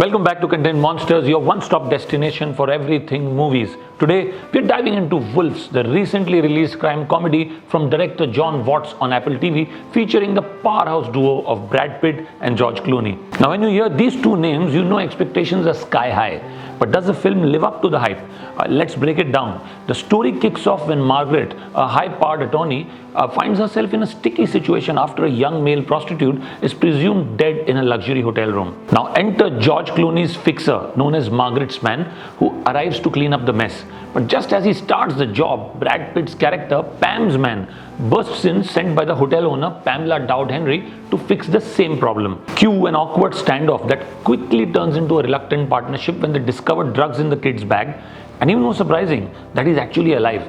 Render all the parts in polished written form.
Welcome back to Content Monsters, your one-stop destination for everything movies. Today, we're diving into Wolves, the recently released crime comedy from director Jon Watts on Apple TV, featuring the powerhouse duo of Brad Pitt and George Clooney. Now, when you hear these two names, you know expectations are sky high. But does the film live up to the hype? Let's break it down. The story kicks off when Margaret, a high-powered attorney, finds herself in a sticky situation after a young male prostitute is presumed dead in a luxury hotel room. Now enter George Clooney's fixer, known as Margaret's man, who arrives to clean up the mess. But just as he starts the job, Brad Pitt's character, Pam's man, bursts in, sent by the hotel owner, Pamela Dowd Henry, to fix the same problem. Cue an awkward standoff that quickly turns into a reluctant partnership when they discover drugs in the kid's bag, and even more surprising, that he's actually alive.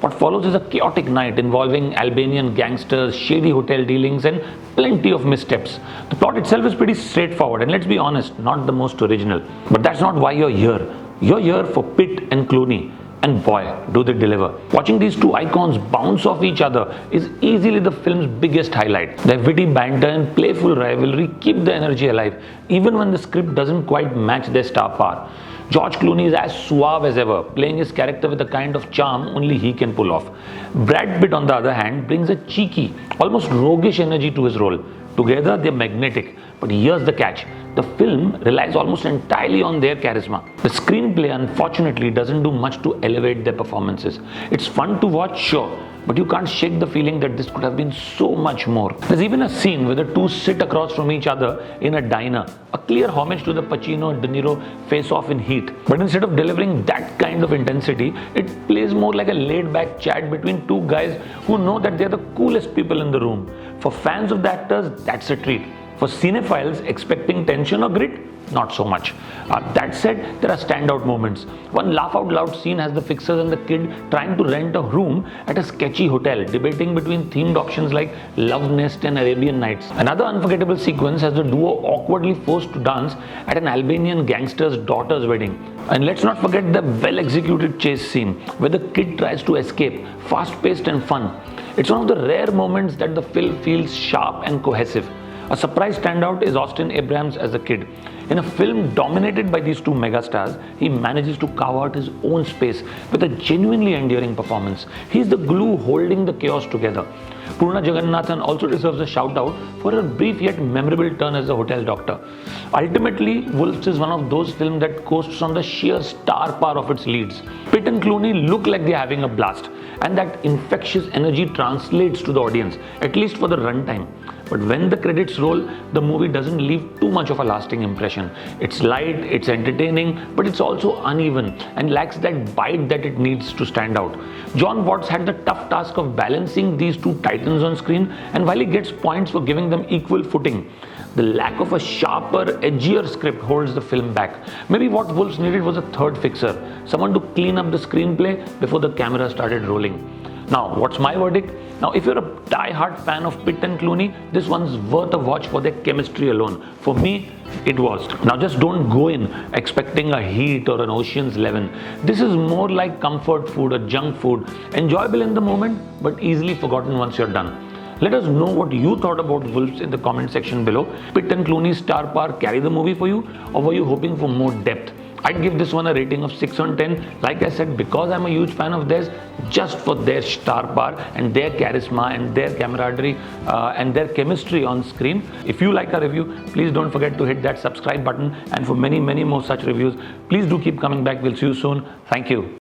What follows is a chaotic night involving Albanian gangsters, shady hotel dealings, and plenty of missteps. The plot itself is pretty straightforward, and let's be honest, not the most original. But that's not why you're here. You're here for Pitt and Clooney. And boy, do they deliver. Watching these two icons bounce off each other is easily the film's biggest highlight. Their witty banter and playful rivalry keep the energy alive, even when the script doesn't quite match their star power. George Clooney is as suave as ever, playing his character with a kind of charm only he can pull off. Brad Pitt, on the other hand, brings a cheeky, almost roguish energy to his role. Together, they're magnetic. But here's the catch. The film relies almost entirely on their charisma. The screenplay, unfortunately, doesn't do much to elevate their performances. It's fun to watch, sure, but you can't shake the feeling that this could have been so much more. There's even a scene where the two sit across from each other in a diner, a clear homage to the Pacino and De Niro face-off in Heat. But instead of delivering that kind of intensity, it plays more like a laid-back chat between two guys who know that they're the coolest people in the room. For fans of the actors, that's a treat. For cinephiles expecting tension or grit, not so much. That said, there are standout moments. One laugh-out-loud scene has the fixers and the kid trying to rent a room at a sketchy hotel, debating between themed options like Love Nest and Arabian Nights. Another unforgettable sequence has the duo awkwardly forced to dance at an Albanian gangster's daughter's wedding. And let's not forget the well-executed chase scene, where the kid tries to escape, fast-paced and fun. It's one of the rare moments that the film feels sharp and cohesive. A surprise standout is Austin Abrams as a kid. In a film dominated by these two megastars, he manages to carve out his own space with a genuinely endearing performance. He's the glue holding the chaos together. Purna Jagannathan also deserves a shout out for her brief yet memorable turn as a hotel doctor. Ultimately, Wolves is one of those films that coasts on the sheer star power of its leads. Pitt and Clooney look like they're having a blast, and that infectious energy translates to the audience, at least for the runtime. But when the credits roll, the movie doesn't leave too much of a lasting impression. It's light, it's entertaining, but it's also uneven and lacks that bite that it needs to stand out. Jon Watts had the tough task of balancing these two titans on screen, and while he gets points for giving them equal footing, the lack of a sharper, edgier script holds the film back. Maybe what Wolves needed was a third fixer, someone to clean up the screenplay before the camera started rolling. Now, what's my verdict? Now, if you're a die-hard fan of Pitt and Clooney, this one's worth a watch for their chemistry alone. For me, it was. Now, just don't go in expecting a Heat or an Ocean's 11. This is more like comfort food or junk food, enjoyable in the moment, but easily forgotten once you're done. Let us know what you thought about Wolves in the comment section below. Pitt and Clooney's star power carry the movie for you, or were you hoping for more depth? I'd give this one a rating of 6 on 10. Like I said, because I'm a huge fan of theirs, just for their star power and their charisma and their camaraderie and their chemistry on screen. If you like our review, please don't forget to hit that subscribe button. And for many, many more such reviews, please do keep coming back. We'll see you soon. Thank you.